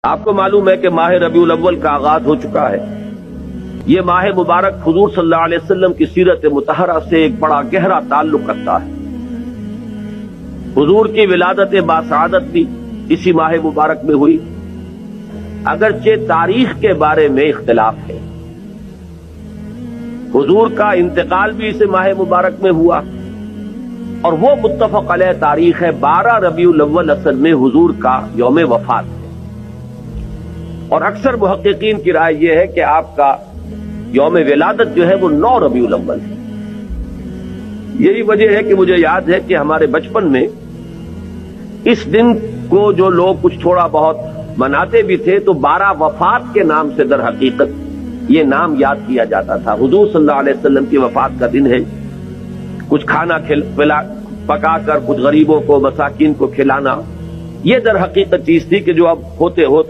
آپ کو معلوم ہے کہ ماہ ربیع الاول کا آغاز ہو چکا ہے۔ یہ ماہ مبارک حضور صلی اللہ علیہ وسلم کی سیرت مطہرہ سے ایک بڑا گہرا تعلق رکھتا ہے۔ حضور کی ولادت باسعادت بھی اسی ماہ مبارک میں ہوئی، اگرچہ تاریخ کے بارے میں اختلاف ہے۔ حضور کا انتقال بھی اس ماہ مبارک میں ہوا، اور وہ متفق علیہ تاریخ ہے 12 ربیع الاول اصل میں حضور کا یوم وفات ہے۔ اور اکثر محققین کی رائے یہ ہے کہ آپ کا یوم ولادت جو ہے وہ 9 ربیع الاول ہے۔ یہی وجہ ہے کہ مجھے یاد ہے کہ ہمارے بچپن میں اس دن کو جو لوگ کچھ تھوڑا بہت مناتے بھی تھے تو 12 وفات کے نام سے در حقیقت یہ نام یاد کیا جاتا تھا۔ حضور صلی اللہ علیہ وسلم کی وفات کا دن ہے، کچھ کھانا پکا کر کچھ غریبوں کو مساکین کو کھلانا، یہ در حقیقت چیز تھی کہ جو اب ہوتے